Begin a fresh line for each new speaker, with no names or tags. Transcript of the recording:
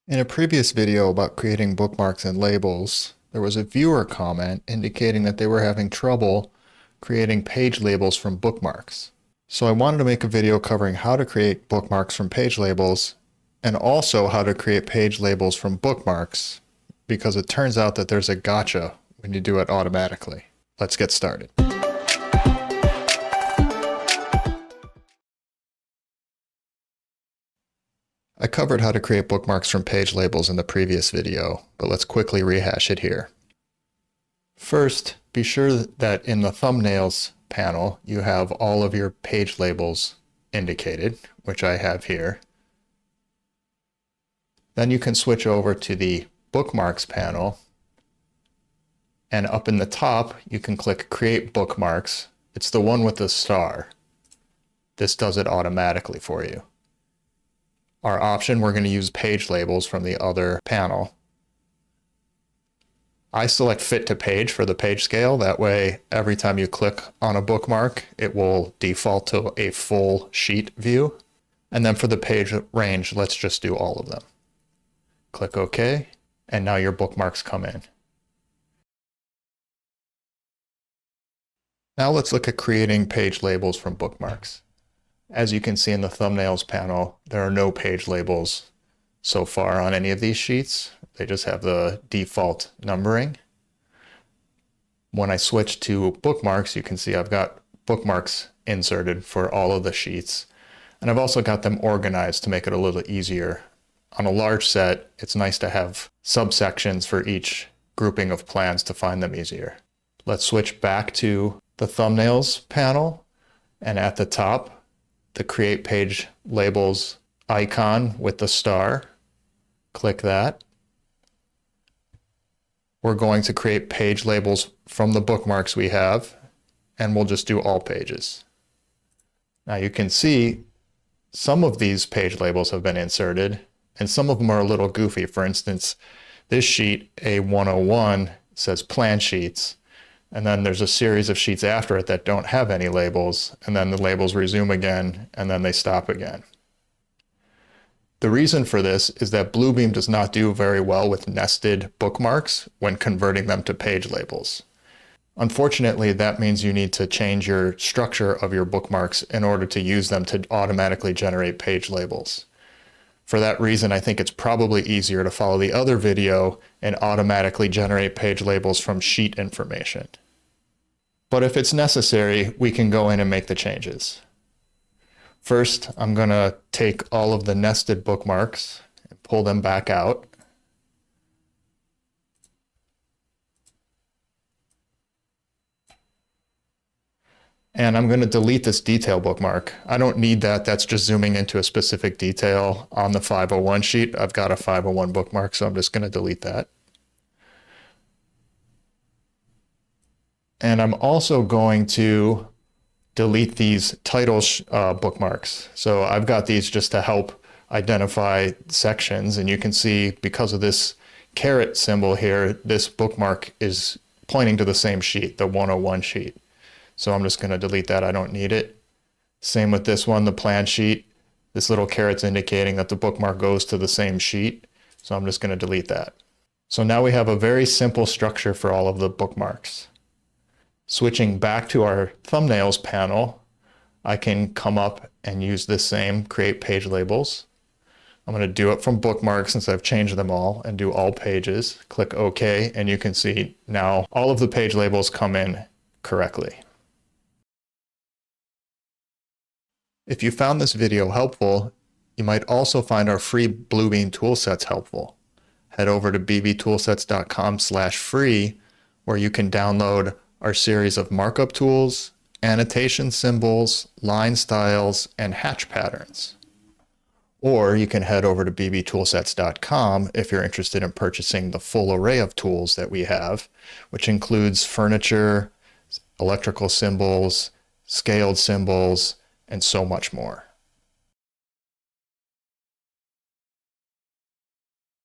In a previous video about creating bookmarks and labels, there was a viewer comment indicating that they were having trouble creating page labels from bookmarks. So I wanted to make a video covering how to create bookmarks from page labels and also how to create page labels from bookmarks, because it turns out that there's a gotcha when you do it automatically. Let's get started. I covered how to create bookmarks from page labels in the previous video, but let's quickly rehash it here. First, be sure that in the thumbnails panel you have all of your page labels indicated, which I have here. Then you can switch over to the Bookmarks panel, and up in the top you can click Create Bookmarks. It's the one with the star. This does it automatically for you. Our option, we're going to use page labels from the other panel. I select Fit to Page for the page scale. That way, every time you click on a bookmark, it will default to a full sheet view. And then for the page range, let's just do all of them. Click OK, and now your bookmarks come in. Now let's look at creating page labels from bookmarks. As you can see in the thumbnails panel, there are no page labels so far on any of these sheets. They just have the default numbering. When I switch to bookmarks, you can see I've got bookmarks inserted for all of the sheets. And I've also got them organized to make it a little easier. On a large set, it's nice to have subsections for each grouping of plans to find them easier. Let's switch back to the thumbnails panel, and at the top, the Create Page Labels icon with the star. Click that. We're going to create page labels from the bookmarks we have, and we'll just do all pages. Now you can see some of these page labels have been inserted, and some of them are a little goofy. For instance, this sheet, A101, says Plan Sheets, and then there's a series of sheets after it that don't have any labels, and then the labels resume again, and then they stop again. The reason for this is that Bluebeam does not do very well with nested bookmarks when converting them to page labels. Unfortunately, that means you need to change your structure of your bookmarks in order to use them to automatically generate page labels. For that reason, I think it's probably easier to follow the other video and automatically generate page labels from sheet information. But if it's necessary, we can go in and make the changes. First, I'm going to take all of the nested bookmarks and pull them back out. And I'm going to delete this detail bookmark. I don't need that. That's just zooming into a specific detail on the 501 sheet. I've got a 501 bookmark, so I'm just going to delete that. And I'm also going to delete these title bookmarks. So I've got these just to help identify sections. And you can see because of this caret symbol here, this bookmark is pointing to the same sheet, the 101 sheet. So I'm just going to delete that. I don't need it. Same with this one, the plan sheet. This little caret's indicating that the bookmark goes to the same sheet. So I'm just going to delete that. So now we have a very simple structure for all of the bookmarks. Switching back to our thumbnails panel, I can come up and use this same Create Page Labels. I'm going to do it from bookmarks since I've changed them all, and do all pages. Click OK, and you can see now all of the page labels come in correctly. If you found this video helpful, you might also find our free Bluebeam Toolsets helpful. Head over to bbtoolsets.com/free, where you can download our series of markup tools, annotation symbols, line styles, and hatch patterns. Or you can head over to bbtoolsets.com if you're interested in purchasing the full array of tools that we have, which includes furniture, electrical symbols, scaled symbols, and so much more.